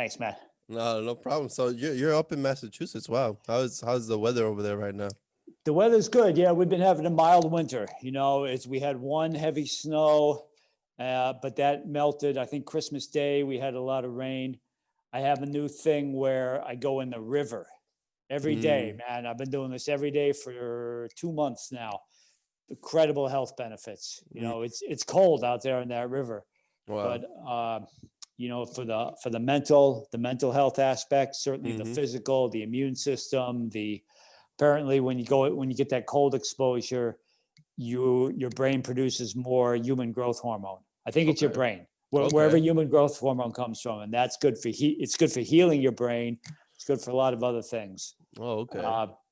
Thanks, man. No problem. So you're up in Massachusetts. Wow. How's the weather over there right now? The weather's good. Yeah, we've been having a mild winter. We had one heavy snow, but that melted. I think Christmas Day we had a lot of rain. I have a new thing where I go in the river every day, Mm, man. I've been doing this every day for 2 months now. Incredible health benefits. mm, It's cold out there in that river, wow. but for the mental health aspect, certainly the Mm-hmm. physical, the immune system, the apparently when you get that cold exposure, your brain produces more human growth hormone. I think it's your Okay. brain, wherever Okay. human growth hormone comes from, and that's good for it's good for healing your brain. It's good for a lot of other things. Oh, okay.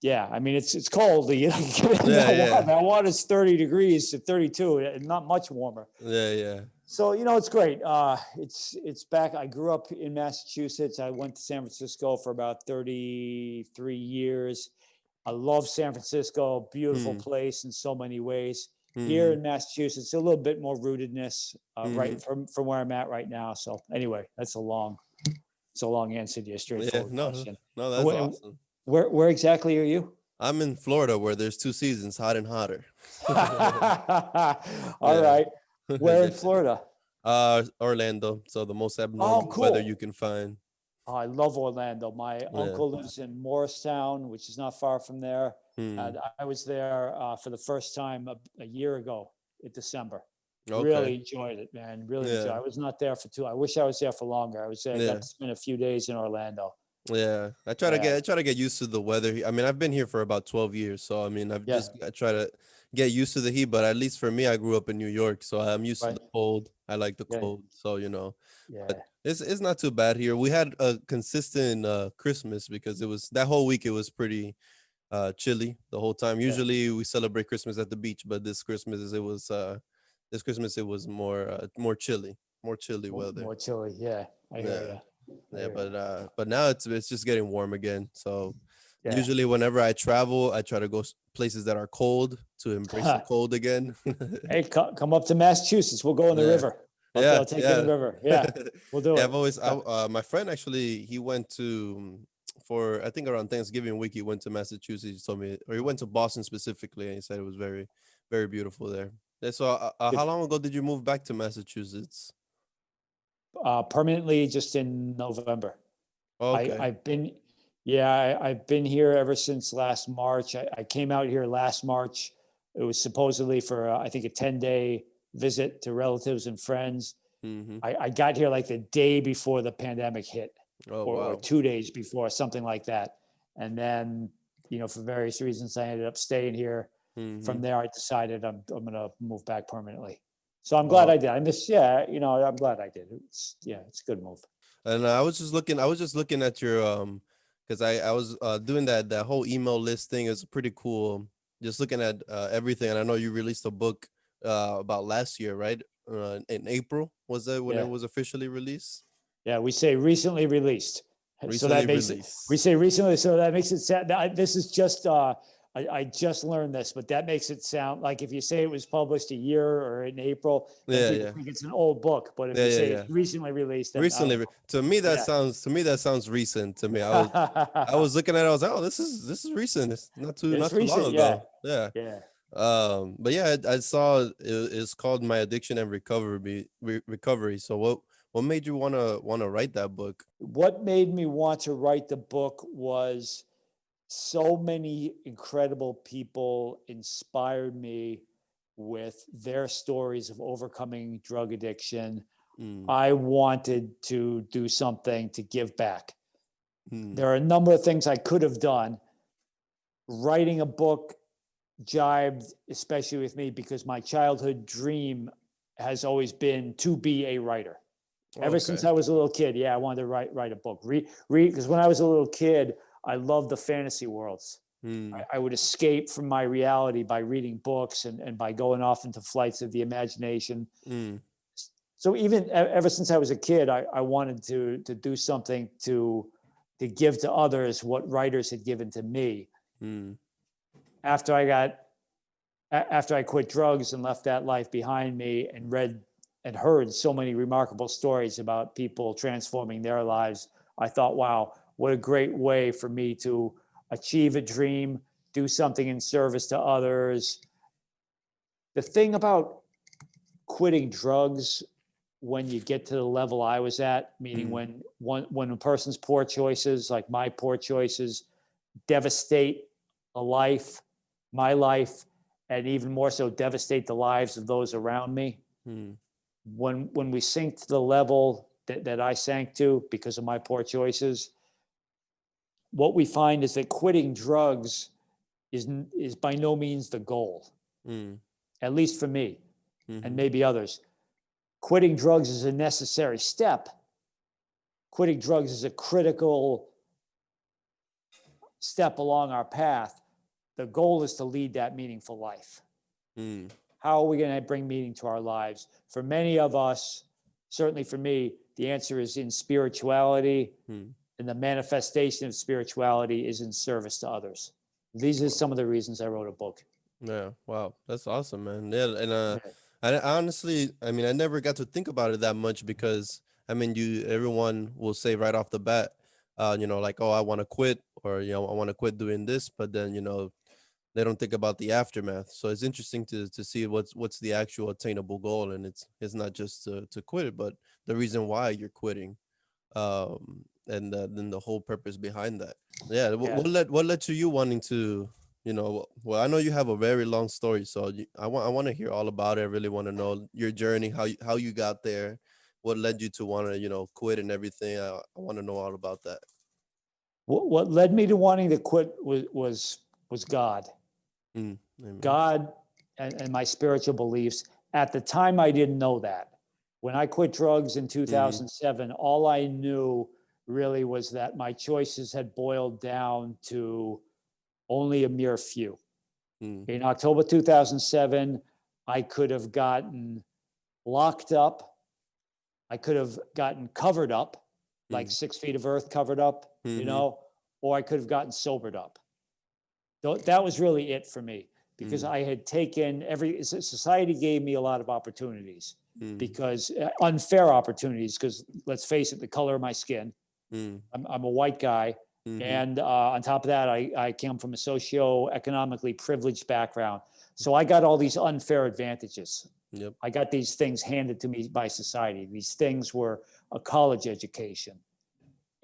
Yeah, I mean it's cold. Get in Yeah, that water. yeah. That water's 30 degrees to 32, and not much warmer. Yeah, yeah. So it's great. It's back. I grew up in Massachusetts. I went to San Francisco for about 33 years. I love San Francisco, beautiful Hmm. place in so many ways. Here Mm-hmm. in Massachusetts, a little bit more rootedness, Mm-hmm. right from where I'm at right now. So anyway, it's a long answer to your Yeah, straightforward no, question. no, that's Where, awesome. where exactly are you? I'm in Florida where there's two seasons, hot and hotter. All Yeah. right. Where in Yeah. Florida? Orlando. So the most Oh, abnormal weather you cool. can find. Oh, I love Orlando. My Yeah. uncle lives in Morristown, which is not far from there. Hmm. And I was there for the first time a year ago in December. Okay. Really enjoyed it, man. Really enjoyed it. Yeah. I was not there for two. I wish I was there for longer. I got Yeah. to spend a few days in Orlando. Yeah. Yeah, I try to get used to the weather. I mean, I've been here for about 12 years, so I mean, yeah, I try to get used to the heat, but at least for me, I grew up in New York, so I'm used to right. the cold. I like the Yeah, cold, so but yeah. it's not too bad here. We had a consistent Christmas because it was that whole week it was pretty chilly the whole time. Yeah, Usually we celebrate Christmas at the beach, but this Christmas it was more chilly, more chilly weather. more chilly. Yeah, I hear Yeah. you. I Yeah, hear you. but now it's just getting warm again. So Yeah. usually whenever I travel, I try to go places that are cold to embrace the cold again. Hey, come up to Massachusetts. We'll go in the Yeah. river. I'll Yeah, take you in the yeah. river. Yeah, we'll do Yeah, it. my friend actually he went to for I think around Thanksgiving week he went to Massachusetts. He told me, or he went to Boston specifically, and he said it was very very beautiful there. Yeah, so how long ago did you move back to Massachusetts? Permanently just in November. I, Okay. I've been, yeah, I've been here ever since last March. I came out here last March. It was supposedly for, I think, a 10-day visit to relatives and friends. Mm-hmm. I got here like the day before the pandemic hit, Oh or wow. 2 days before, something like that. And then, for various reasons, I ended up staying here. Mm-hmm. From there, I decided I'm going to move back permanently. So I'm glad Oh, I did. Yeah, I'm glad I did. It's a good move. and I was just looking at your because I was doing that whole email list thing. It's pretty cool. Just looking at everything, and I know you released a book about last year, right? In April was that when it Yeah. was officially released? Yeah, we say recently released. So Recently that makes it, we released. say recently, so that makes it sound, this is just, I just learned this, but that makes it sound like if you say it was published a year or in April, then Yeah, people yeah, think it's an old book. But if yeah, you yeah, say yeah. it's recently released, then I Recently, don't know. Yeah. to me that sounds recent to me. I was looking at it. I was like, oh, this is recent. It's It's not too long recent. Yeah. ago. Yeah. Yeah. But yeah, I saw it's called My Addiction and Recovery. So what made you wanna write that book? What made me want to write the book was so many incredible people inspired me with their stories of overcoming drug addiction. Mm, I wanted to do something to give back. mm, There are a number of things I could have done. Writing a book jibed, especially with me, because my childhood dream has always been to be a writer. Ever since okay. I was a little kid, yeah, I wanted to write a book. Read, because when I was a little kid, I loved the fantasy worlds. Mm, I would escape from my reality by reading books and by going off into flights of the imagination. mm, So even ever since I was a kid, I wanted to do something to give to others what writers had given to me. mm, After I got after I quit drugs and left that life behind me and read and heard so many remarkable stories about people transforming their lives, I thought, wow, what a great way for me to achieve a dream, do something in service to others. The thing about quitting drugs when you get to the level I was at, meaning when a person's poor choices, like my poor choices, devastate a life, my life, and even more so devastate the lives of those around me. When we sink to the level that I sank to because of my poor choices, what we find is that quitting drugs is by no means the goal, at least for me and maybe others. Quitting drugs is a necessary step. Quitting drugs is a critical step along our path. The goal is to lead that meaningful life. How are we going to bring meaning to our lives? For many of us, certainly for me, the answer is in spirituality, and the manifestation of spirituality is in service to others. These are some of the reasons I wrote a book. Yeah, wow, that's awesome, man. Yeah, and I honestly, I mean, I never got to think about it that much because I mean, everyone will say right off the bat, you know, like, oh, I want to quit, or you know, I want to quit doing this, but then you know, they don't think about the aftermath. So it's interesting to see what's the actual attainable goal, and it's not just to quit it, but the reason why you're quitting, and then the whole purpose behind that. Yeah, what led to you wanting to, you know, well, I know you have a very long story, so I want to hear all about it. I really want to know your journey, how you got there, what led you to want to, you know, quit and everything. I want to know all about that. What led me to wanting to quit was God. Amen. God and my spiritual beliefs. At the time, I didn't know that. When I quit drugs in 2007, all I knew really was that my choices had boiled down to only a mere few. In October 2007, I could have gotten locked up. I could have gotten covered up, like 6 feet of earth covered up, you know, or I could have gotten sobered up. That was really it for me, because I had taken society gave me a lot of opportunities, because unfair opportunities, because let's face it, the color of my skin, I'm a white guy. And on top of that, I came from a socio-economically privileged background. So I got all these unfair advantages. Yep. I got these things handed to me by society. These things were a college education,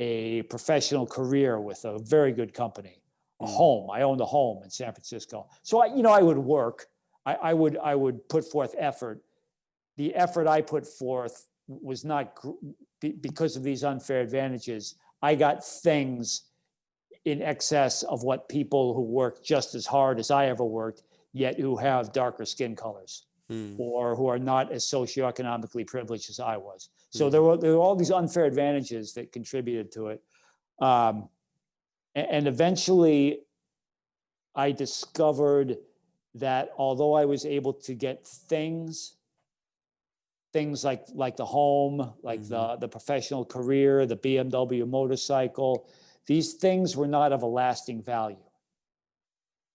a professional career with a very good company, a home. I owned a home in San Francisco. So I would work. I would put forth effort. The effort I put forth was not because of these unfair advantages. I got things in excess of what people who work just as hard as I ever worked, yet who have darker skin colors, or who are not as socioeconomically privileged as I was. So there were all these unfair advantages that contributed to it. And eventually I discovered that although I was able to get things like the home, like the professional career, the BMW motorcycle, these things were not of a lasting value.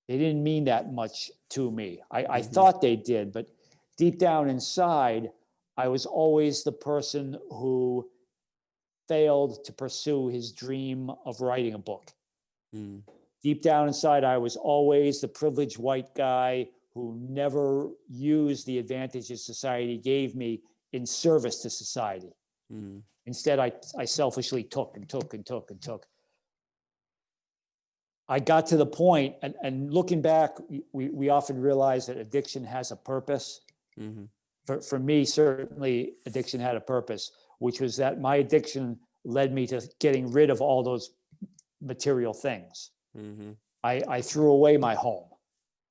They didn't mean that much to me. I thought they did, but deep down inside, I was always the person who failed to pursue his dream of writing a book. Deep down inside, I was always the privileged white guy who never used the advantages society gave me in service to society. Instead, I selfishly took and took and took and took. I got to the point, and looking back, we often realize that addiction has a purpose. For me, certainly, addiction had a purpose, which was that my addiction led me to getting rid of all those material things. I threw away my home.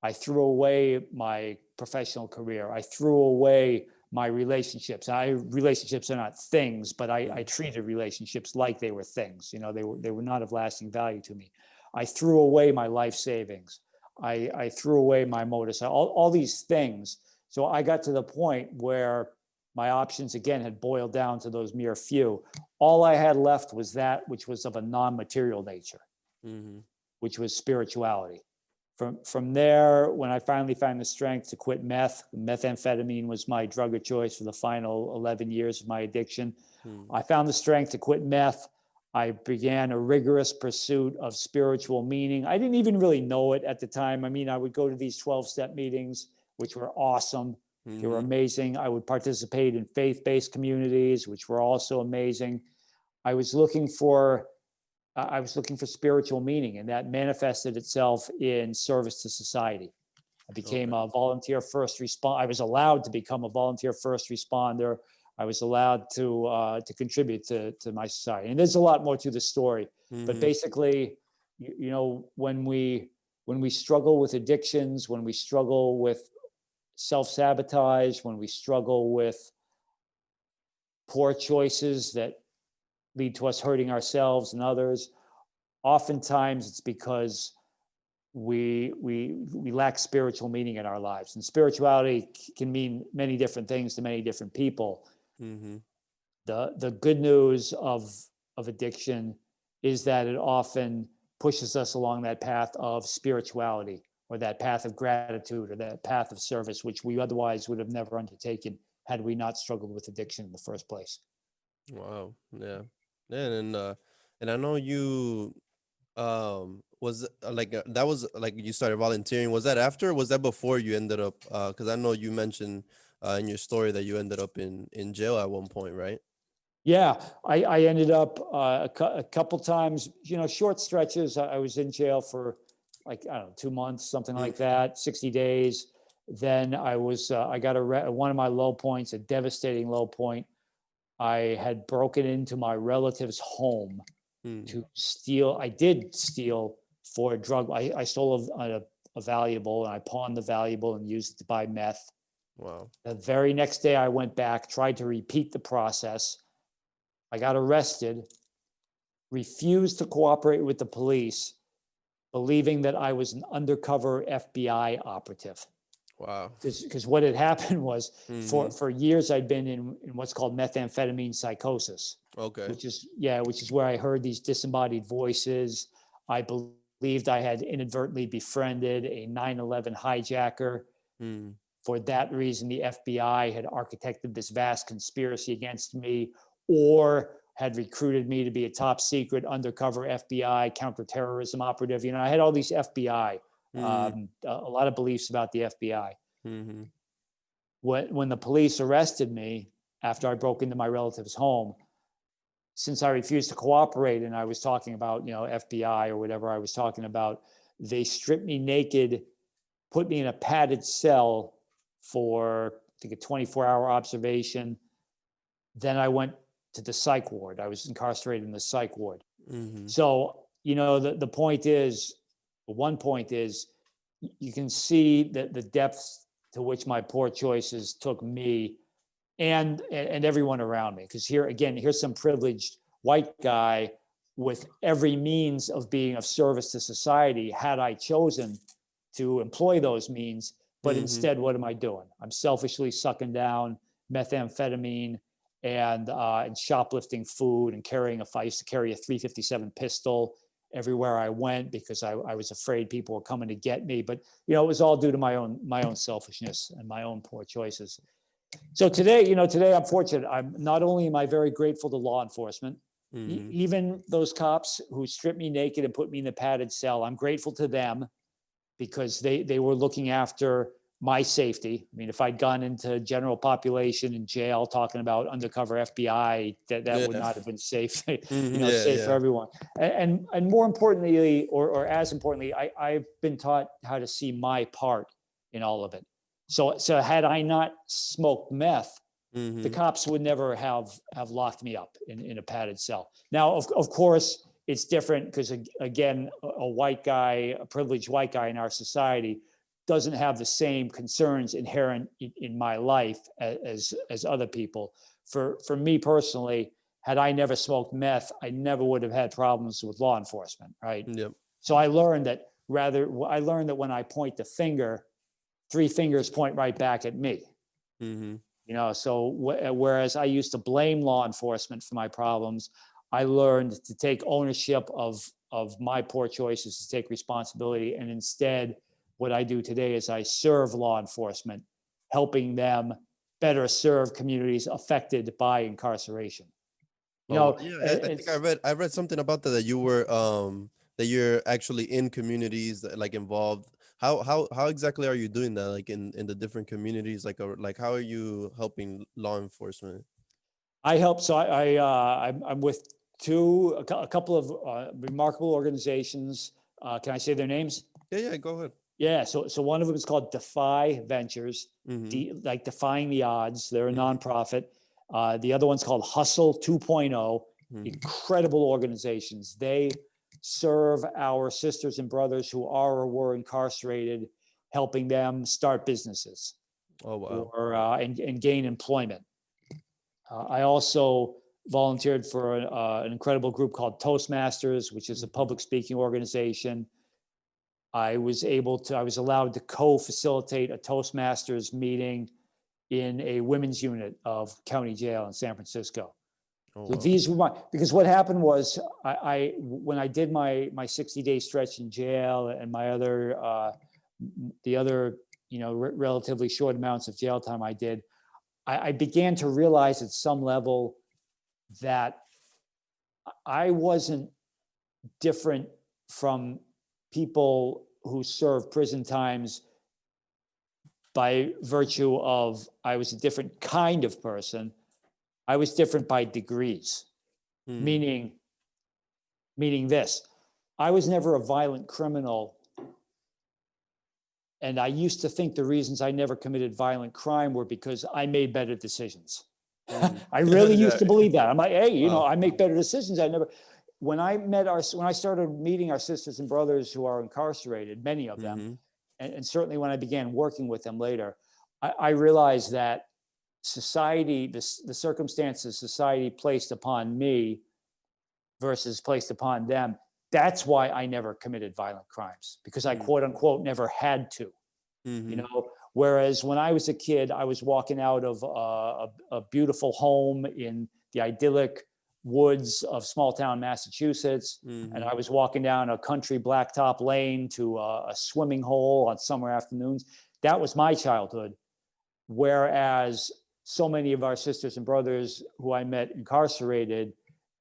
I threw away my professional career. I threw away my relationships. Relationships are not things, but I treated relationships like they were things. You know, they were not of lasting value to me. I threw away my life savings. I threw away my motorcycle, all these things. So I got to the point where my options again had boiled down to those mere few. All I had left was that which was of a non-material nature, which was spirituality. From there, when I finally found the strength to quit meth, methamphetamine was my drug of choice for the final 11 years of my addiction. I found the strength to quit meth. I began a rigorous pursuit of spiritual meaning. I didn't even really know it at the time. I mean, I would go to these 12-step meetings, which were awesome. They were Mm-hmm. amazing. I would participate in faith-based communities, which were also amazing. I was looking for spiritual meaning, and that manifested itself in service to society. I became Okay. a volunteer first responder. I was allowed to become a volunteer first responder. I was allowed to contribute to my society. And there's a lot more to the story, but Mm-hmm. basically, when we struggle with addictions, when we struggle with self-sabotage, when we struggle with poor choices that lead to us hurting ourselves and others, oftentimes it's because we lack spiritual meaning in our lives. And spirituality can mean many different things to many different people. Mm-hmm. The good news of addiction is that it often pushes us along that path of spirituality, or that path of gratitude, or that path of service, which we otherwise would have never undertaken had we not struggled with addiction in the first place. Wow. Yeah. Yeah, and I know you was like that was like you started volunteering. Was that after or was that before you ended up because I know you mentioned in your story that you ended up in jail at one point, right? Yeah, I ended up a couple times, short stretches. I was in jail for like, I don't know, 2 months, something like Mm-hmm. that, 60 days. Then I got one of my low points, a devastating low point. I had broken into my relative's home Mm-hmm. to steal. I did steal for a drug. I stole a valuable, and I pawned the valuable and used it to buy meth. Wow. The very next day I went back, tried to repeat the process. I got arrested, refused to cooperate with the police, believing that I was an undercover FBI operative. Wow. Because what had happened was, Mm-hmm. for years I'd been in what's called methamphetamine psychosis, Okay. which is where I heard these disembodied voices. I believed I had inadvertently befriended a 9/11 hijacker. Mm-hmm. For that reason, the FBI had architected this vast conspiracy against me, or had recruited me to be a top secret undercover FBI counterterrorism operative. I had all these FBI, Mm-hmm. a lot of beliefs about the FBI. Mm-hmm. When the police arrested me after I broke into my relative's home, since I refused to cooperate and I was talking about, FBI or whatever I was talking about, they stripped me naked, put me in a padded cell for, I think, a 24-hour observation. Then I went to the psych ward. I was incarcerated in the psych ward. Mm-hmm. So, the point is, one point is, you can see that the depths to which my poor choices took me and everyone around me. Because here's some privileged white guy with every means of being of service to society, had I chosen to employ those means. But Mm-hmm. instead, what am I doing? I'm selfishly sucking down methamphetamine and shoplifting food and carrying I used to carry a 357 pistol everywhere I went because I was afraid people were coming to get me. But it was all due to my own selfishness and my own poor choices. So today I'm fortunate. I'm not only am I very grateful to law enforcement, Mm-hmm. even those cops who stripped me naked and put me in a padded cell. I'm grateful to them because they were looking after my safety. I mean, if I'd gone into general population in jail talking about undercover FBI, that would Yeah. not have been safe, Mm-hmm. Yeah. safe for Yeah. everyone. And more importantly, or as importantly, I've been taught how to see my part in all of it. So had I not smoked meth, the Mm-hmm. cops would never have locked me up in a padded cell. Now, of course, it's different because, again, a white guy, a privileged white guy in our society, doesn't have the same concerns inherent in my life as other people. For me personally, had I never smoked meth, I never would have had problems with law enforcement, right? Yep. So I learned that when I point the finger, three fingers point right back at me. Mm-hmm. So whereas I used to blame law enforcement for my problems, I learned to take ownership of my poor choices, to take responsibility. And instead, what I do today is I serve law enforcement, helping them better serve communities affected by incarceration. You Oh, know, yeah. I think it's I read something about that you were that you're actually in communities that like involved. How exactly are you doing that? Like in the different communities, like how are you helping law enforcement? I help. So I'm with a couple of remarkable organizations. Can I say their names? Yeah, yeah. Go ahead. Yeah. So one of them is called Defy Ventures, Mm-hmm. like defying the odds. They're a Mm-hmm. nonprofit. The other one's called Hustle 2.0. Mm-hmm. Incredible organizations. They serve our sisters and brothers who are or were incarcerated, helping them start businesses Oh, wow. or and gain employment. I also volunteered for an incredible group called Toastmasters, which is a Mm-hmm. public speaking organization. I was allowed to co-facilitate a Toastmasters meeting in a women's unit of county jail in San Francisco. Oh, So wow. these were because what happened was when I did my 60-day stretch in jail and my other the other relatively short amounts of jail time I did, I began to realize at some level that I wasn't different from people who serve prison times by virtue of I was a different kind of person. I was different by degrees, Mm-hmm. meaning this. I was never a violent criminal. And I used to think the reasons I never committed violent crime were because I made better decisions. I really used Yeah. to believe that. I'm like, hey, Wow. I make better decisions. When I started meeting our sisters and brothers who are incarcerated, many of them, Mm-hmm. and certainly when I began working with them later, I realized that society, the circumstances society placed upon me versus placed upon them, that's why I never committed violent crimes because I quote unquote never had to. Mm-hmm. Whereas when I was a kid, I was walking out of a beautiful home in the idyllic woods of small town Massachusetts, and Mm-hmm. I was walking down a country blacktop lane to a swimming hole on summer afternoons. That was my childhood. Whereas so many of our sisters and brothers who I met incarcerated,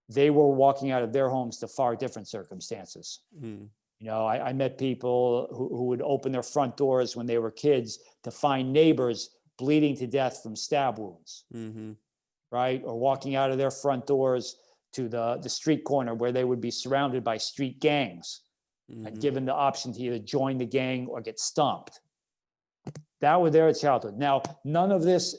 they were walking out of their homes to far different circumstances. Mm-hmm. I met people who would open their front doors when they were kids to find neighbors bleeding to death from stab wounds, Mm-hmm. right? Or walking out of their front doors to the street corner where they would be surrounded by street gangs and Mm-hmm. given the option to either join the gang or get stomped. That was their childhood. Now, none of this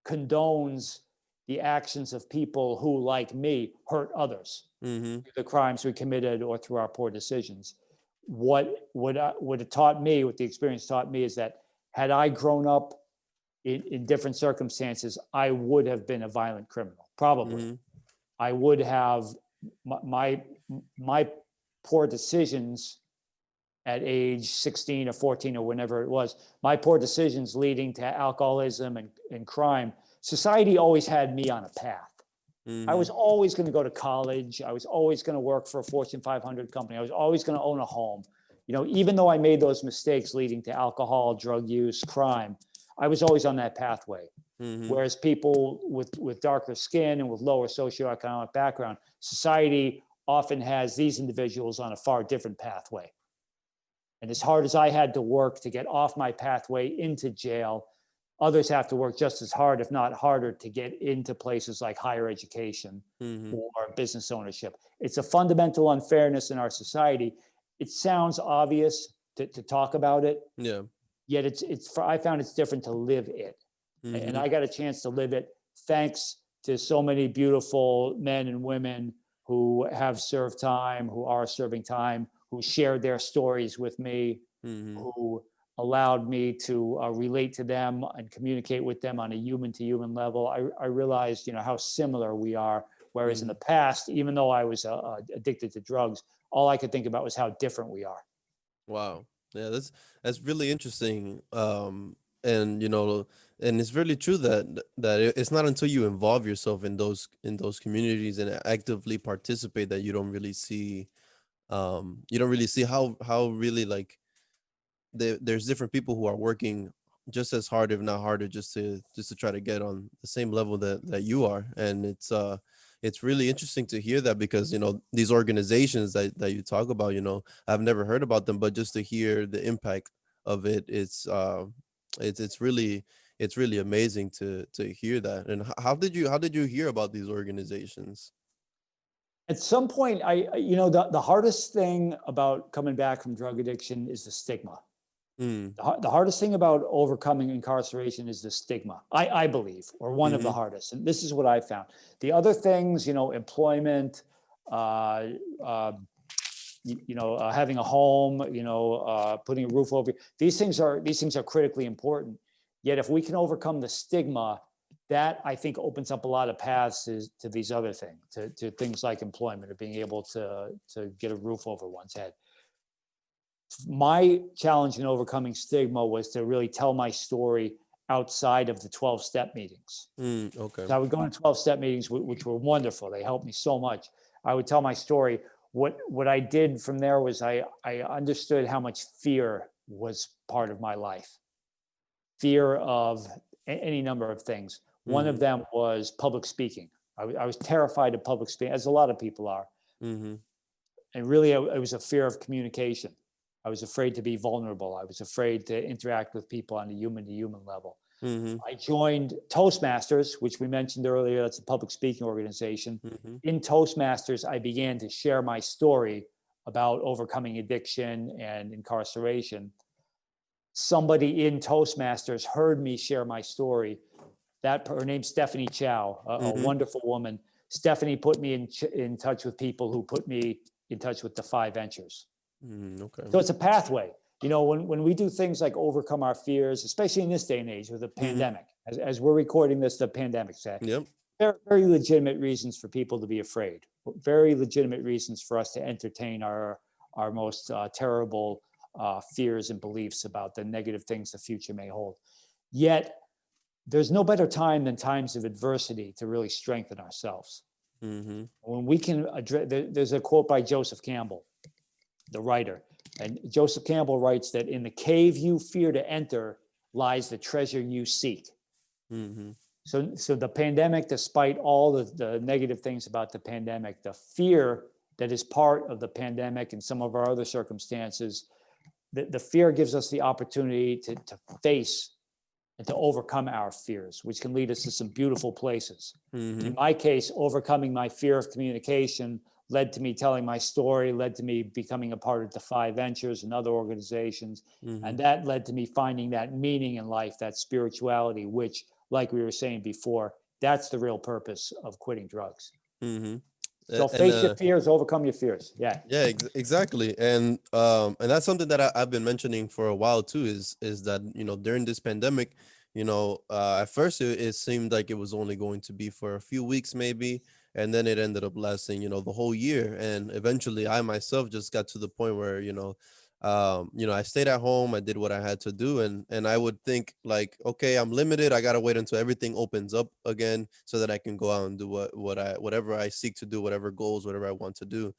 condones the actions of people who, like me, hurt others Mm-hmm. through the crimes we committed or through our poor decisions. What it taught me, what the experience taught me, is that had I grown up in different circumstances, I would have been a violent criminal. Probably, Mm-hmm. I would have my my poor decisions at age 16 or 14 or whenever it was, my poor decisions leading to alcoholism and crime. Society always had me on a path. I Mm-hmm. was always going to go to college. I was always going to work for a Fortune 500 company. I was always going to own a home. Even though I made those mistakes leading to alcohol, drug use, crime, I was always on that pathway. Mm-hmm. Whereas people with darker skin and with lower socioeconomic background, society often has these individuals on a far different pathway. And as hard as I had to work to get off my pathway into jail, others have to work just as hard, if not harder, to get into places like higher education Mm-hmm. or business ownership. It's a fundamental unfairness in our society. It sounds obvious to talk about it, Yeah. yet I found it's different to live it. And Mm-hmm. I got a chance to live it thanks to so many beautiful men and women who have served time, who are serving time, who shared their stories with me, Mm-hmm. who allowed me to relate to them and communicate with them on a human to human level. I realized, how similar we are. Whereas in Mm-hmm. the past, even though I was addicted to drugs, all I could think about was how different we are. Wow. Yeah, that's really interesting. And and it's really true that it's not until you involve yourself in those communities and actively participate that you don't really see how really like there's different people who are working just as hard if not harder just to try to get on the same level that you are. And it's really interesting to hear that, because these organizations that you talk about, I've never heard about them, but just to hear the impact of it, it's really, it's really amazing to hear that. And how did you hear about these organizations? At some point, the hardest thing about coming back from drug addiction is the stigma. Mm, The hardest thing about overcoming incarceration is the stigma, I believe, or one of the mm-hmm, hardest. And this is what I found. The other things, employment, uh, uh, having a home, putting a roof over, these things are critically important. Yet if we can overcome the stigma, that I think opens up a lot of paths to these other things, to things like employment or being able to get a roof over one's head. My challenge in overcoming stigma was to really tell my story outside of the 12-step meetings. okay. So I would go to 12-step meetings, which were wonderful. They helped me so much. I would tell my story. What I did from there was I understood how much fear was part of my life. Fear of any number of things. One of Mm-hmm, them was public speaking. I was terrified of public speaking, as a lot of people are. mm-hmm, And really, it was a fear of communication. I was afraid to be vulnerable. I was afraid to interact with people on a human to human level. mm-hmm, I joined Toastmasters, which we mentioned earlier. That's a public speaking organization. mm-hmm, In Toastmasters, I began to share my story about overcoming addiction and incarceration. Somebody in Toastmasters heard me share my story. Her name's Stephanie Chow, a mm-hmm, wonderful woman. Stephanie put me in touch with people who put me in touch with the 5 ventures. mm, okay. So it's a pathway. When we do things like overcome our fears, especially in this day and age with the Mm-hmm, pandemic, as we're recording this, the pandemic's at, yep. very, very legitimate reasons for people to be afraid. Very legitimate reasons for us to entertain our most terrible fears and beliefs about the negative things the future may hold. Yet, there's no better time than times of adversity to really strengthen ourselves. Mm-hmm, When we can address, there's a quote by Joseph Campbell, the writer. And Joseph Campbell writes that in the cave you fear to enter lies the treasure you seek. mm-hmm, So the pandemic, despite all the negative things about the pandemic, the fear that is part of the pandemic and some of our other circumstances, the fear gives us the opportunity to face and to overcome our fears, which can lead us to some beautiful places. mm-hmm, In my case, overcoming my fear of communication led to me telling my story, led to me becoming a part of the 5 ventures and other organizations. mm-hmm, And that led to me finding that meaning in life, that spirituality, which, like we were saying before, that's the real purpose of quitting drugs. mm-hmm. So And face your fears, overcome your fears. Yeah. yeah, exactly. And that's something that I've been mentioning for a while too, is that during this pandemic, at first it seemed like it was only going to be for a few weeks maybe, and then it ended up lasting the whole year. And eventually I myself just got to the point where I stayed at home, I did what I had to do, and I would think like, okay, I'm limited, I gotta wait until everything opens up again so that I can go out and do whatever I seek to do, whatever goals, whatever I want to do.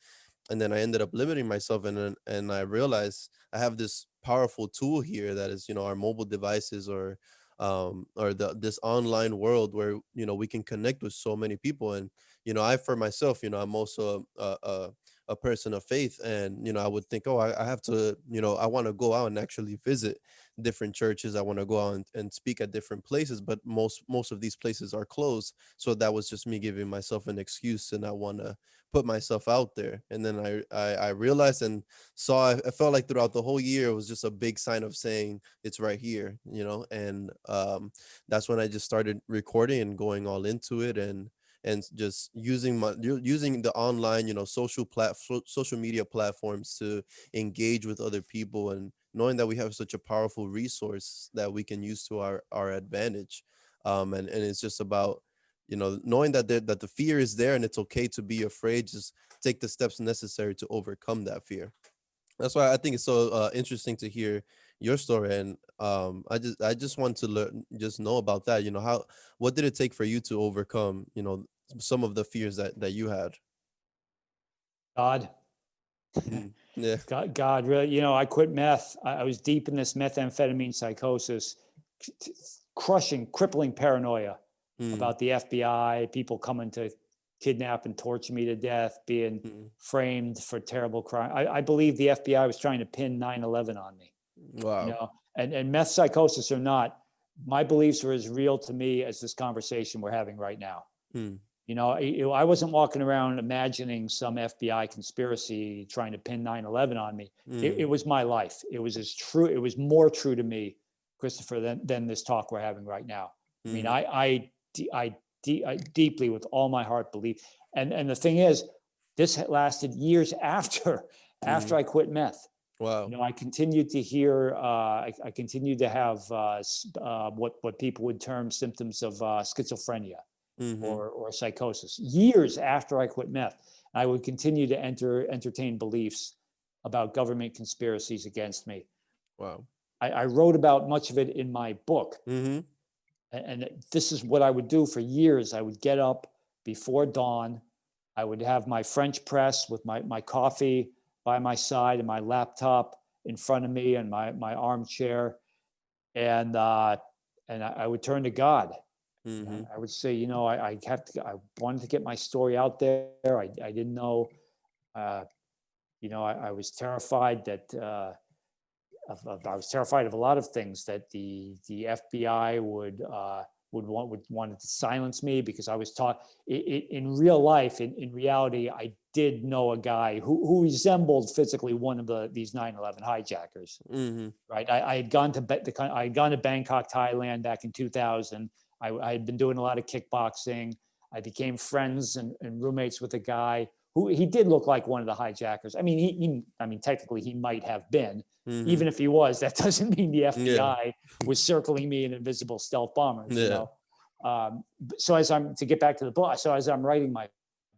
And then I ended up limiting myself, and I realized I have this powerful tool here that is our mobile devices, or this online world where we can connect with so many people. And I, for myself, I'm also a person of faith, and I would think, oh, I have to, I want to go out and actually visit different churches, I want to go out and speak at different places, but most of these places are closed. So that was just me giving myself an excuse to not want to put myself out there. And then I realized and saw, I felt like throughout the whole year it was just a big sign of saying it's right here, and that's when I just started recording and going all into it, and just using the online, social media platforms to engage with other people, and knowing that we have such a powerful resource that we can use to our advantage. And it's just about knowing that that the fear is there, and it's okay to be afraid. Just take the steps necessary to overcome that fear. That's why I think it's so interesting to hear your story. And I just want to just know about that. What did it take for you to overcome some of the fears that you had? God, Mm, yeah. God, really, I quit meth. I was deep in this methamphetamine psychosis, crushing, crippling paranoia Mm, about the FBI, people coming to kidnap and torture me to death, being Mm. framed for terrible crime. I believe the FBI was trying to pin 9/11 on me, you Wow. know, and meth psychosis or not, my beliefs are as real to me as this conversation we're having right now. Mm. You know, I wasn't walking around imagining some FBI conspiracy trying to pin 9/11 on me. It Mm. was my life. It was as true. It was more true to me, Christopher, than this talk we're having right now. I mean, Mm. I deeply, with all my heart, believe. And the thing is, this lasted years after Mm. I quit meth. You Wow. know, I continued to hear, I continued to have what people would term symptoms of schizophrenia Mm-hmm. or psychosis years after I quit meth. I would continue to entertain beliefs about government conspiracies against me. Wow. I wrote about much of it in my book. Mm-hmm. And this is what I would do for years. I would get up before dawn. I would have my French press with my coffee by my side and my laptop in front of me and my armchair. And I would turn to God. Mm-hmm. I would say, you know, I wanted to get my story out there. I didn't know, you know, I was terrified that, I was terrified of a lot of things, that the FBI would wanted to silence me because I was taught in real life, in reality, I did know a guy who resembled physically one of these 9/11 hijackers. Mm-hmm. Right. I had gone to I had gone to Bangkok, Thailand back in 2000. I had been doing a lot of kickboxing. I became friends and roommates with a guy who he did look like one of the hijackers. I mean, I mean, technically he might have been. Mm-hmm. Even if he was, that doesn't mean the Yeah. FBI was circling me in invisible stealth bombers, you Yeah. know? So to get back to the book, so as I'm writing my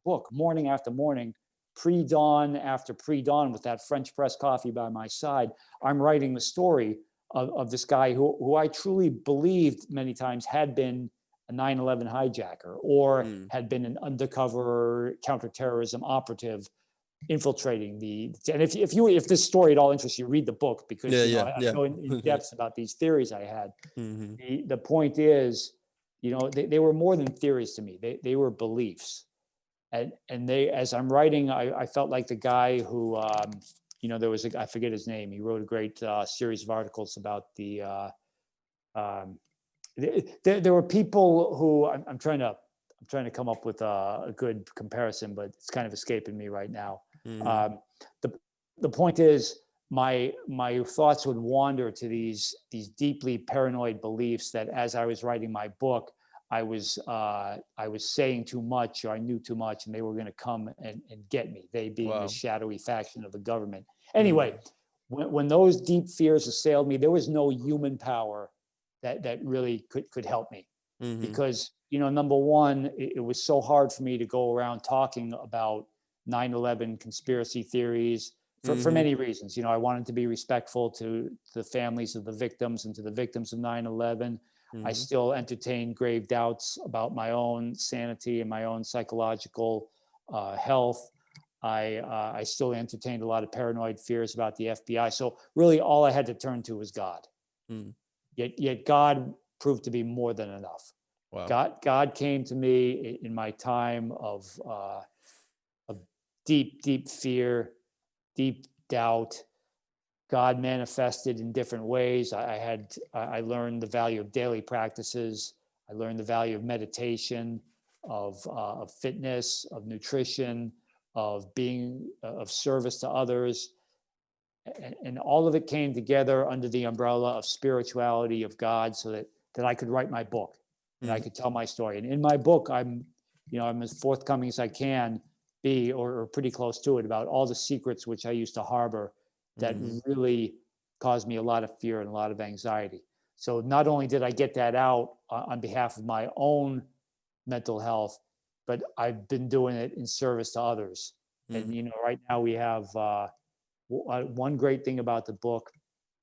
book, morning after morning, pre-dawn after pre-dawn, with that French press coffee by my side, I'm writing the story of this guy who I truly believed many times had been a 9/11 hijacker or Mm. had been an undercover counterterrorism operative infiltrating the. And if this story at all interests you, read the book, because Yeah. you know Yeah. I Yeah. go in depth about these theories I had. Mm-hmm. The point is, you know, they were more than theories to me. They were beliefs. And they, as I'm writing, I felt like the guy who, you know, there was I forget his name. He wrote a great series of articles about the. Um, there were people who I'm trying to come up with a good comparison, but it's kind of escaping me right now. Mm-hmm. The the point is, my thoughts would wander to these deeply paranoid beliefs that as I was writing my book, I was saying too much, or I knew too much, and they were going to come and get me. They being this Wow. shadowy faction of the government. Anyway, Mm-hmm. when those deep fears assailed me, there was no human power that really could help me, Mm-hmm. because, you know, number one, it was so hard for me to go around talking about 9/11 conspiracy theories for Mm-hmm. many reasons. You know, I wanted to be respectful to the families of the victims and to the victims of 9/11. I Mm-hmm. still entertain grave doubts about my own sanity and my own psychological health. I still entertained a lot of paranoid fears about the FBI. So really, all I had to turn to was God. Mm. Yet God proved to be more than enough. Wow. God came to me in my time of deep fear, deep doubt. God manifested in different ways. I learned the value of daily practices. I learned the value of meditation, of fitness, of nutrition, of being of service to others. And all of it came together under the umbrella of spirituality, of God, so that I could write my book and I Mm. could tell my story. And in my book, I'm as forthcoming as I can be, or pretty close to it, about all the secrets which I used to harbor that Mm-hmm. really caused me a lot of fear and a lot of anxiety. So not only did I get that out on behalf of my own mental health, but I've been doing it in service to others. Mm-hmm. And you know, right now we have one great thing about the book,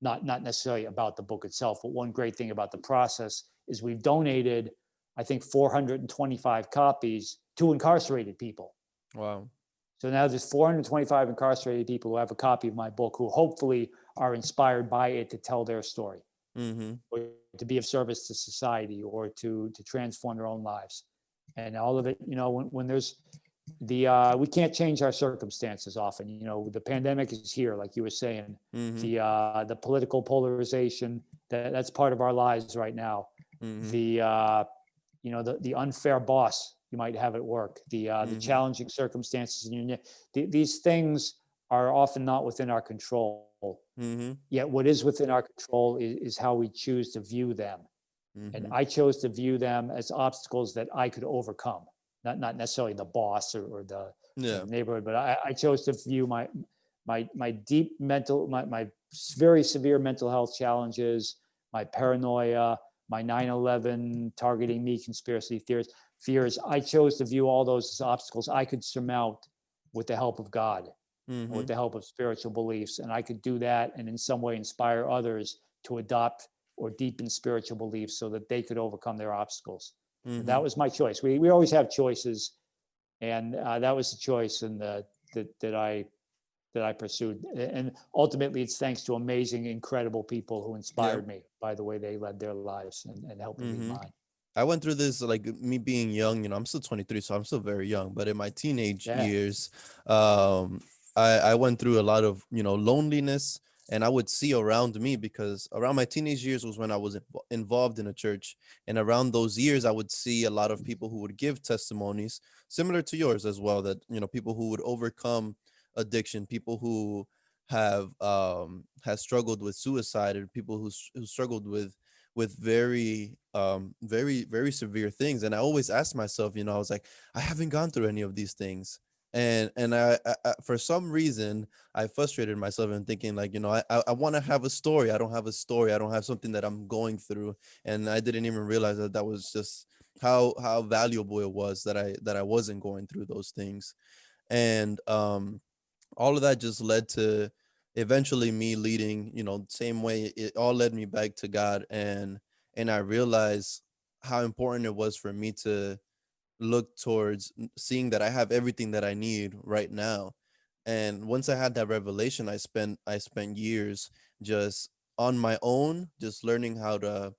not necessarily about the book itself, but one great thing about the process is we've donated, I think, 425 copies to incarcerated people. Wow. So now there's 425 incarcerated people who have a copy of my book, who hopefully are inspired by it to tell their story, Mm-hmm. or to be of service to society, or to transform their own lives. And all of it, when there's we can't change our circumstances often. The pandemic is here, like you were saying. Mm-hmm. The political polarization, that's part of our lives right now. Mm-hmm. The unfair boss you might have at work, the challenging circumstances in your these things are often not within our control. Mm-hmm. Yet what is within our control is how we choose to view them. And Mm-hmm. I chose to view them as obstacles that I could overcome, not necessarily the boss or the Yeah. neighborhood, but I chose to view my deep mental, my very severe mental health challenges, my paranoia, my 9/11 targeting me conspiracy fears. I chose to view all those as obstacles I could surmount with the help of God, Mm-hmm. with the help of spiritual beliefs. And I could do that and in some way inspire others to adopt or deepen spiritual beliefs so that they could overcome their obstacles. Mm-hmm. That was my choice. We always have choices. And that was the choice that I pursued. And ultimately, it's thanks to amazing, incredible people who Yeah. inspired me by the way they led their lives and helped me lead Mm-hmm. mine. I went through this, like me being young, I'm still 23, so I'm still very young. But in my teenage Yeah. years, um, I went through a lot of, loneliness, and I would see around me, because around my teenage years was when I was involved in a church. And around those years, I would see a lot of people who would give testimonies similar to yours as well, that, people who would overcome addiction, people who has struggled with suicide, and people who struggled with very very severe things. And I always asked myself, I was like, I haven't gone through any of these things. And I for some reason I frustrated myself and thinking, like, I want to have a story. I don't have a story. I don't have something that I'm going through. And I didn't even realize that was just how valuable it was that I wasn't going through those things. And all of that just led to eventually me leading, same way it all led me back to God. And I realized how important it was for me to look towards seeing that I have everything that I need right now. And once I had that revelation, I spent years just on my own, just learning how to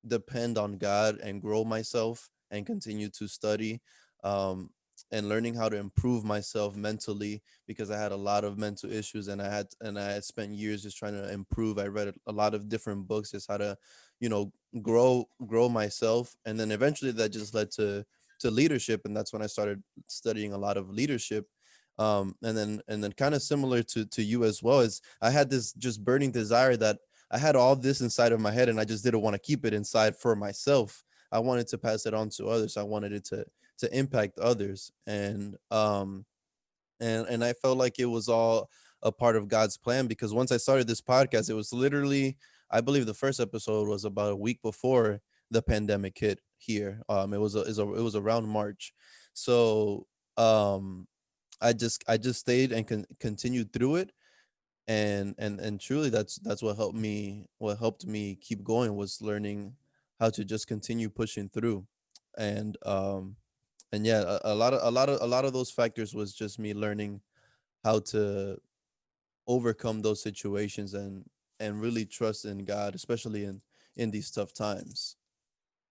depend on God and grow myself and continue to study, um, and learning how to improve myself mentally, because I had a lot of mental issues, and I had spent years just trying to improve. I read a lot of different books, just how to, you know, grow myself. And then eventually that just led to leadership, and that's when I started studying a lot of leadership. And then kind of similar to you as well, is I had this just burning desire that I had all this inside of my head, and I just didn't want to keep it inside for myself. I wanted to pass it on to others. I wanted it to impact others. And I felt like it was all a part of God's plan, because once I started this podcast, it was literally, I believe the first episode was about a week before the pandemic hit here. It was around March. So I just stayed and continued through it. And truly, that's what helped me keep going, was learning how to just continue pushing through. And um and yeah, a lot of those factors was just me learning how to overcome those situations, and really trust in God, especially in these tough times.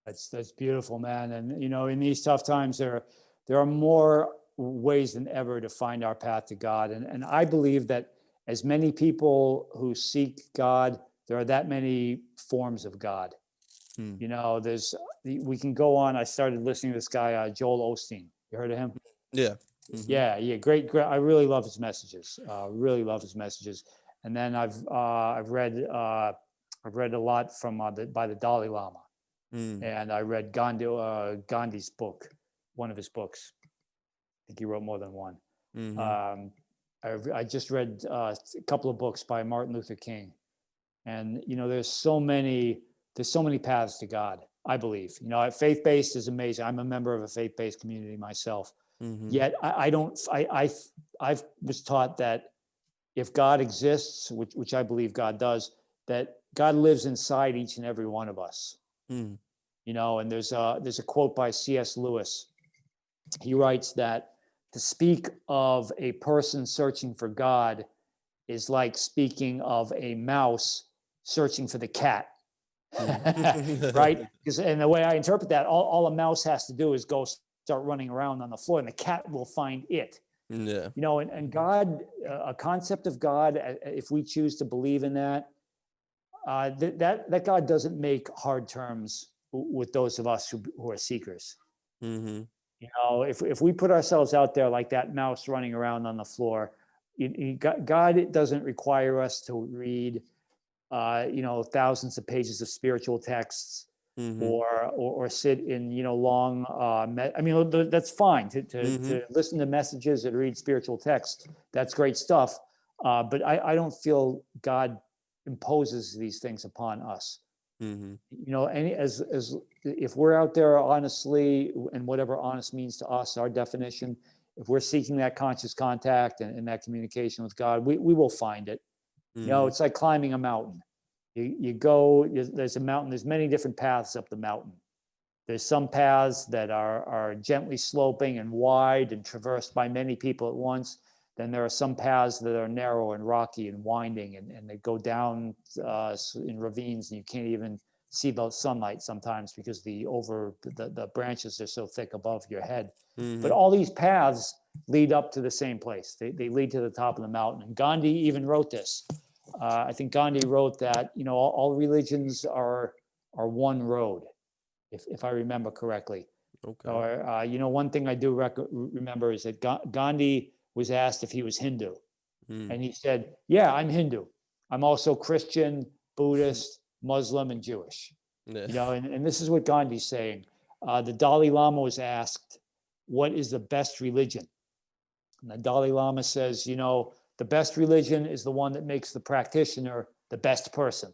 That's beautiful, man. And in these tough times, there are more ways than ever to find our path to God. And I believe that as many people who seek God, there are that many forms of God. Hmm. There's we can go on. I started listening to this guy, Joel Osteen. You heard of him? Yeah. Hmm. Yeah, great. I really love his messages. Really love his messages. And then I've read a lot from by the Dalai Lama, Hmm. and I read Gandhi's book, one of his books. I think he wrote more than one. Hmm. Um, I just read a couple of books by Martin Luther King, and there's so many paths to God. I believe faith-based is amazing. I'm a member of a faith-based community myself. Hmm. Yet I don't. I was taught that if God exists, which I believe God does, that God lives inside each and every one of us. Hmm. And there's a quote by C.S. Lewis. He writes that to speak of a person searching for God is like speaking of a mouse searching for the cat. Mhm. right? Because and the way I interpret that, all a mouse has to do is go start running around on the floor, and the cat will find it. Yeah. You know, and God, a concept of God, if we choose to believe in that, that God doesn't make hard terms with those of us who are seekers. Mhm. You know, if we put ourselves out there like that mouse running around on the floor, God doesn't require us to read, you know, thousands of pages of spiritual texts, Mhm. or sit in, you know, long. I mean, that's fine Mhm. to listen to messages and read spiritual texts. That's great stuff. But I don't feel God imposes these things upon us. Mhm. You know, any as if we're out there honestly, and whatever honest means to us, our definition, if we're seeking that conscious contact and that communication with God, we will find it. You know, Mhm. it's like climbing a mountain. You go, there's a mountain, there's many different paths up the mountain. There's some paths that are gently sloping and wide and traversed by many people at once. Then there are some paths that are narrow and rocky and winding, and they go down in ravines, and you can't even see the sunlight sometimes because the branches are so thick above your head. But Mhm. all these paths lead up to the same place. They lead to the top of the mountain. And Gandhi even wrote this. I think Gandhi wrote that, you know, all religions are one road, if I remember correctly. Okay. Or, you know, one thing I do remember is that Gandhi was asked if he was Hindu. Mm. And he said, yeah, I'm Hindu. I'm also Christian, Buddhist, Muslim, and Jewish. Yeah. You know, and this is what Gandhi's saying. The Dalai Lama was asked, what is the best religion? And the Dalai Lama says, you know, the best religion is the one that makes the practitioner the best person,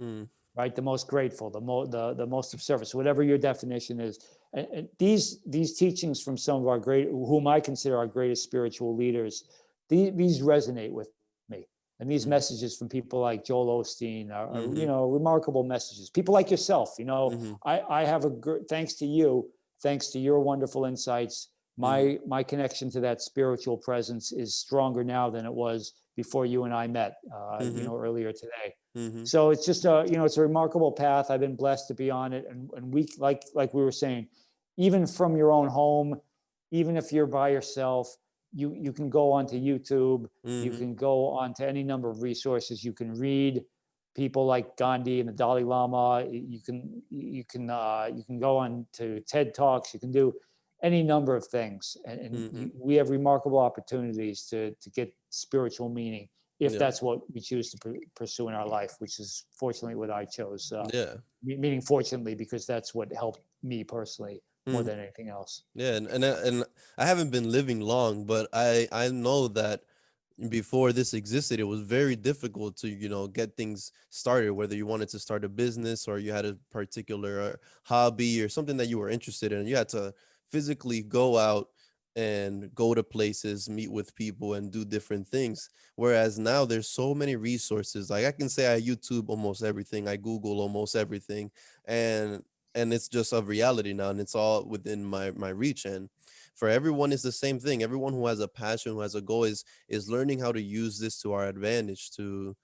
Mm. right? The most grateful, the most of service, whatever your definition is. And these teachings from some of our great, whom I consider our greatest spiritual leaders, these resonate with me. And these Mm. messages from people like Joel Osteen are, you Mhm. know, remarkable messages. People like yourself, you know, Mhm. I have thanks to you, thanks to your wonderful insights, Mhm. my connection to that spiritual presence is stronger now than it was before you and I met, you Mhm. know, earlier today. Mhm. So it's just a, you know, it's a remarkable path. I've been blessed to be on it. And we, like we were saying, even from your own home, even if you're by yourself, you can go onto YouTube, you Mhm. can go onto any number of resources. You can read people like Gandhi and the Dalai Lama. You can go on to TED Talks. You can do any number of things, and Mhm. we have remarkable opportunities to get spiritual meaning if Yeah. that's what we choose to pursue in our life, which is fortunately what I chose. Yeah. Meaning fortunately, because that's what helped me personally more Mhm. than anything else. Yeah, and I haven't been living long, but I know that before this existed, it was very difficult to, get things started, whether you wanted to start a business or you had a particular hobby or something that you were interested in. You had to physically go out and go to places, meet with people, and do different things. Whereas now there's so many resources. Like I can say I YouTube almost everything, I Google almost everything, and it's just of reality now, and it's all within my reach. And for everyone, it's the same thing. Everyone who has a passion, who has a goal, is learning how to use this to our advantage, to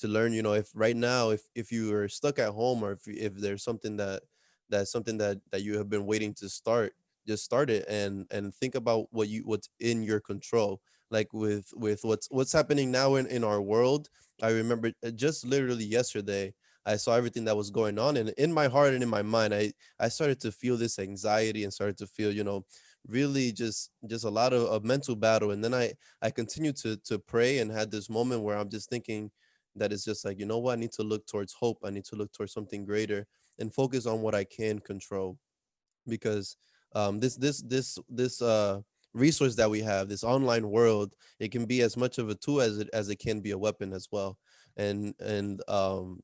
learn, if right now, if you are stuck at home, or if there's something that's something that you have been waiting to start, just start it, and think about what's in your control. Like with what's happening now in our world. I remember just literally yesterday I saw everything that was going on, and in my heart and in my mind, I started to feel this anxiety and started to feel, really just a lot of mental battle. And then I continued to pray, and had this moment where I'm just thinking that it's just like, what, I need to look towards hope, I need to look towards something greater, and focus on what I can control. Because this resource that we have, this online world, it can be as much of a tool as it can be a weapon as well. And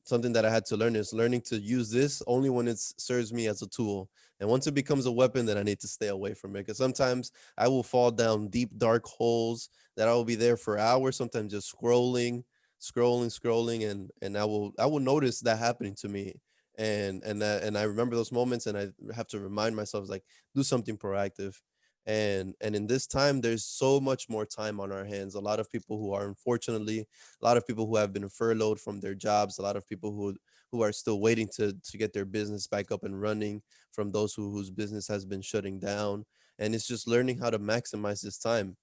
something that I had to learn is learning to use this only when it serves me as a tool. And once it becomes a weapon, then I need to stay away from it, because sometimes I will fall down deep dark holes that I will be there for hours, sometimes just scrolling, and I will notice that happening to me. And I remember those moments, and I have to remind myself, like, do something proactive. And in this time there's so much more time on our hands. A lot of people who are, unfortunately, a lot of people who have been furloughed from their jobs, a lot of people who are still waiting to get their business back up and running, from those whose business has been shutting down. And it's just learning how to maximize this time.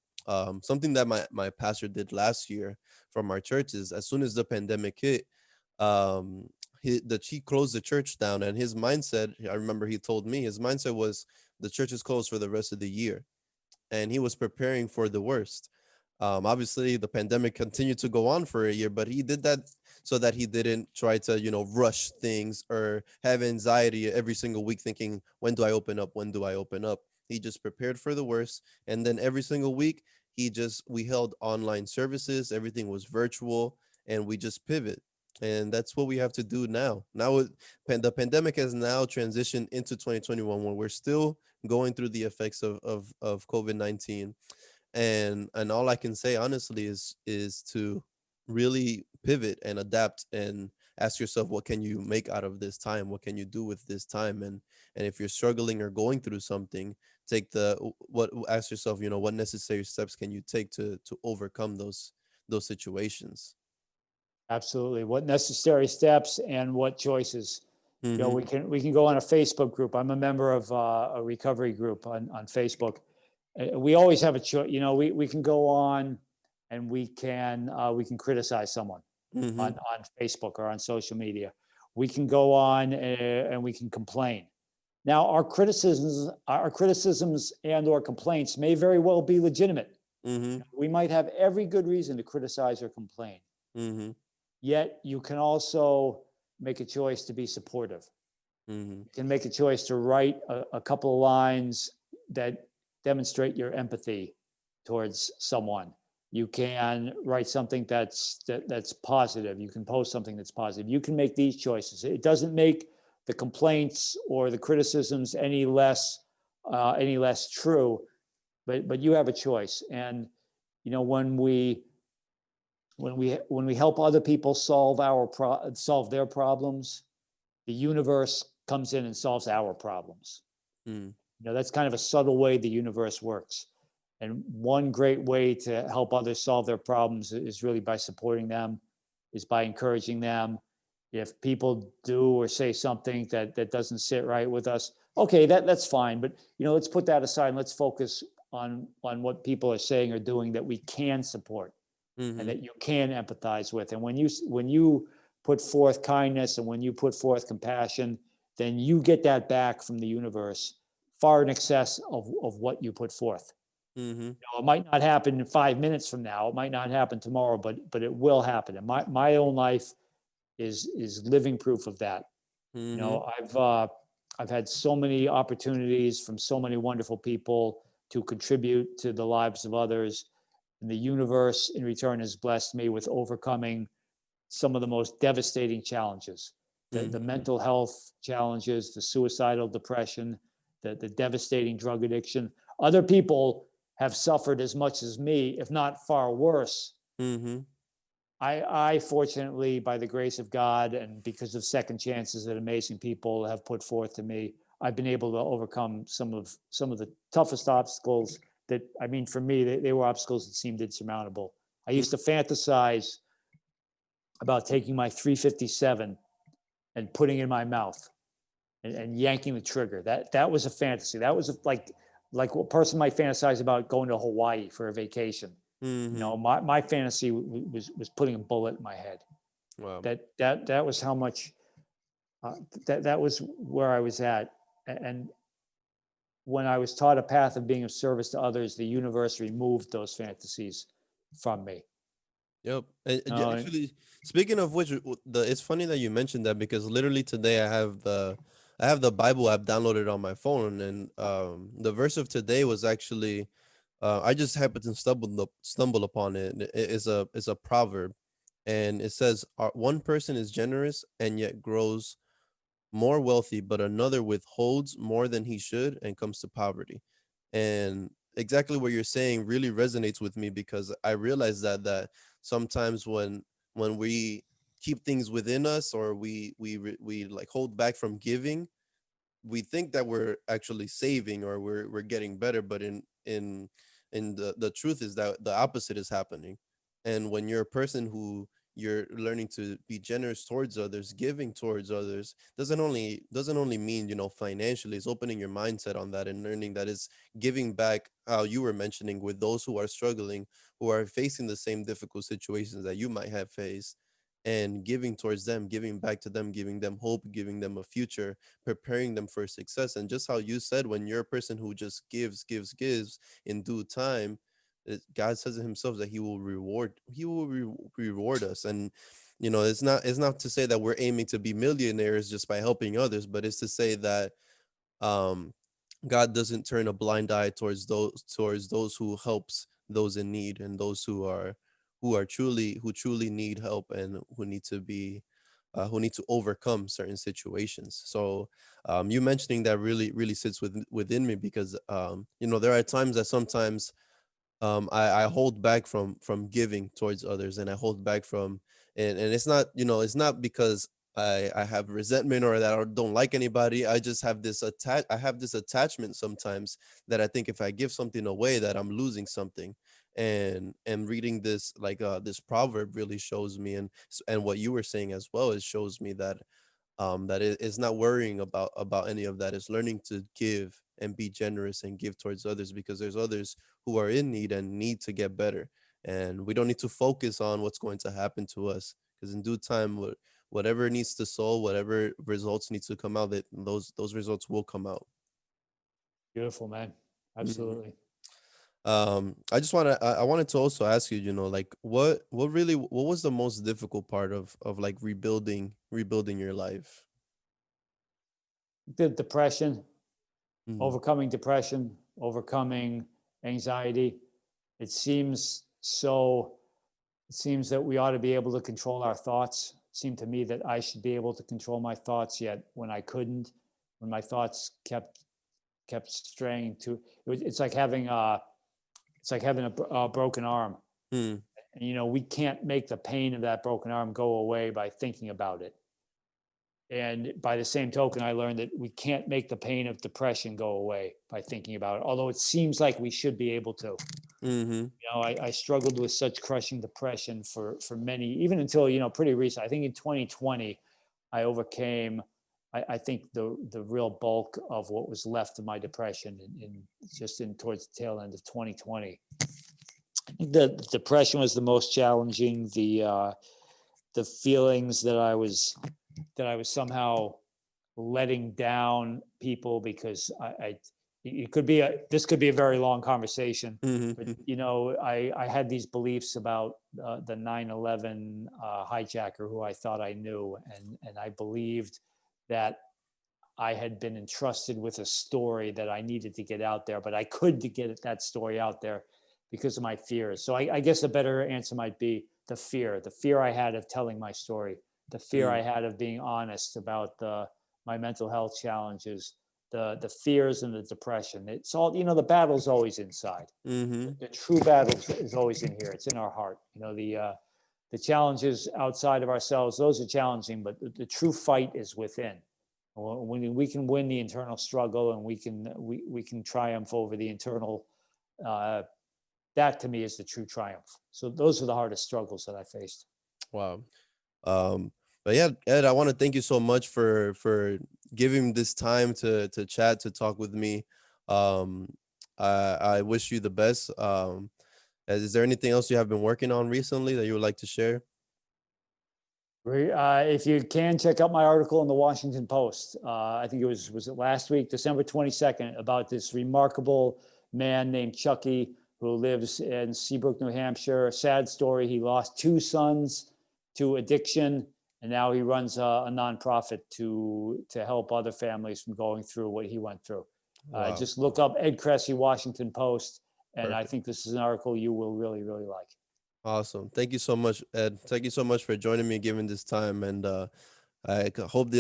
Something that my pastor did last year from our church is, as soon as the pandemic hit, um he closed the church down, and his mindset, I remember he told me, his mindset was the church is closed for the rest of the year, and he was preparing for the worst. Obviously, the pandemic continued to go on for a year, but he did that so that he didn't try to, rush things or have anxiety every single week thinking, when do I open up? When do I open up? He just prepared for the worst. And then every single week, we held online services, everything was virtual, and we just pivot. And that's what we have to do now. The pandemic has now transitioned into 2021, when we're still going through the effects of COVID-19. And all I can say honestly is to really pivot and adapt and ask yourself, what can you make out of this time? What can you do with this time? And if you're struggling or going through something, take the what ask yourself, what necessary steps can you take to overcome those situations. Absolutely. What necessary steps and what choices? Mm-hmm. We can go on a Facebook group. I'm a member of a recovery group on Facebook. We always have a choice. We can go on and we can criticize someone Mm-hmm. on Facebook or on social media. We can go on and we can complain. Now, our criticisms and or complaints may very well be legitimate. Mm-hmm. We might have every good reason to criticize or complain. Mm-hmm. Yet you can also make a choice to be supportive. Mm-hmm. You can make a choice to write a couple of lines that demonstrate your empathy towards someone. You can write something that's positive. You can post something that's positive. You can make these choices. It doesn't make the complaints or the criticisms any less true, but you have a choice. And when we help other people solve their problems, the universe comes in and solves our problems. Mm-hmm. That's kind of a subtle way the universe works. And one great way to help others solve their problems is really by supporting them, is by encouraging them. If people do or say something that doesn't sit right with us, okay, that's fine. But let's put that aside and let's focus on what people are saying or doing that we can support and Mm-hmm. that you can empathize with. And when you put forth kindness and when you put forth compassion, then you get that back from the universe far in excess of what you put forth. Mm-hmm. It might not happen in 5 minutes from now. It might not happen tomorrow, but it will happen. And my own life is living proof of that. Mm-hmm. I've had so many opportunities from so many wonderful people to contribute to the lives of others. And the universe, in return, has blessed me with overcoming some of the most devastating challenges, the Mm-hmm. mental health challenges, the suicidal depression, the devastating drug addiction. Other people have suffered as much as me, if not far worse. Mm-hmm. I fortunately, by the grace of God and because of second chances that amazing people have put forth to me, I've been able to overcome some of the toughest obstacles that, I mean, for me, they were obstacles that seemed insurmountable. I used to fantasize about taking my 357 and putting it in my mouth and yanking the trigger. That was a fantasy. That was like a person might fantasize about going to Hawaii for a vacation. Mm-hmm. My fantasy was putting a bullet in my head. Wow. That was how much that was where I was at. And when I was taught a path of being of service to others, the universe removed those fantasies from me. Yep. And Uh, actually, speaking of which, it's funny that you mentioned that, because literally today I have the Bible app downloaded on my phone, and the verse of today was actually, I just happened to stumble upon it. It's a proverb, and it says, "One person is generous and yet grows more wealthy, but another withholds more than he should and comes to poverty." And exactly what you're saying really resonates with me, because I realize that sometimes when we keep things within us, or we like hold back from giving, we think that we're actually saving or we're getting better, but in the truth is that the opposite is happening. And when you're a person who you're learning to be generous towards others, giving towards others, doesn't only mean, financially. It's opening your mindset on that and learning that it's giving back, how you were mentioning, with those who are struggling, who are facing the same difficult situations that you might have faced, and giving towards them, giving back to them, giving them hope, giving them a future, preparing them for success. And just how you said, when you're a person who just gives in due time, God says it himself that he will reward us. And it's not to say that we're aiming to be millionaires just by helping others, but it's to say that um God doesn't turn a blind eye towards those who helps those in need, and those who truly need help, and who need to overcome certain situations. So you mentioning that really really sits within me, because there are times that sometimes I hold back from giving towards others, and I hold back from, and it's not because I have resentment or that I don't like anybody. I have this attachment sometimes, that I think if I give something away, that I'm losing something. And reading this, like, this proverb really shows me, and what you were saying as well, it shows me that it's not worrying about any of that. It's learning to give and be generous and give towards others, because there's others who are in need and need to get better. And we don't need to focus on what's going to happen to us, because in due time, whatever needs to sow, whatever results needs to come out, that those results will come out. Beautiful, man. Mhm. Absolutely. I wanted to also ask you, like, what was the most difficult part of like rebuilding your life? The depression, Mhm. overcoming depression, overcoming anxiety. It seems so, it seems that we ought to be able to control our thoughts. It seemed to me that I should be able to control my thoughts, yet when I couldn't, when my thoughts kept straying to, it's like having a broken arm. Mm. And, we can't make the pain of that broken arm go away by thinking about it. And by the same token, I learned that we can't make the pain of depression go away by thinking about it, although it seems like we should be able to. Mhm. I struggled with such crushing depression for many, even until, pretty recent. I think in 2020, I overcame, I think the real bulk of what was left of my depression in just in towards the tail end of 2020. The depression was the most challenging. The feelings that I was somehow letting down people, because it could be this could be a very long conversation, but Mhm. I had these beliefs about the 9/11 hijacker who I thought I knew, and I believed that I had been entrusted with a story that I needed to get out there, but I couldn't get that story out there because of my fears. So I guess a better answer might be the fear I had of telling my story, the fear I Mm. had of being honest about my mental health challenges, the fears and the depression. It's all, the battle's always inside. Mhm. The true battle is always in here. It's in our heart. The challenges outside of ourselves, those are challenging, but the true fight is within. When we can win the internal struggle, and we can triumph over the internal, uh, that to me is the true triumph. So those are the hardest struggles that I faced. Wow. Um, but yeah, Ed, I want to thank you so much for giving this time to chat, to talk with me. Um, I wish you the best. Is there anything else you have been working on recently that you would like to share? If you can, check out my article in the Washington Post. I think was it last week, December 22nd, about this remarkable man named Chucky who lives in Seabrook, New Hampshire. A sad story. He lost two sons to addiction, and now he runs a nonprofit to help other families from going through what he went through. Wow. Just look up Ed Kressy, Washington Post, and I Perfect. think this is an article you will really, really like. Awesome. Thank you so much, Ed. Thank you so much for joining me, giving this time. And I hope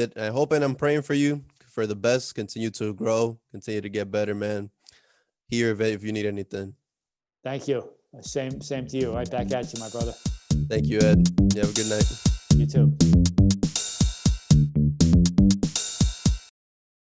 and I'm praying for you for the best. Continue to grow, continue to get better, man. Here if you need anything. Thank you. Same to you. Right back at you, my brother. Thank you, Ed. You have a good night. You too.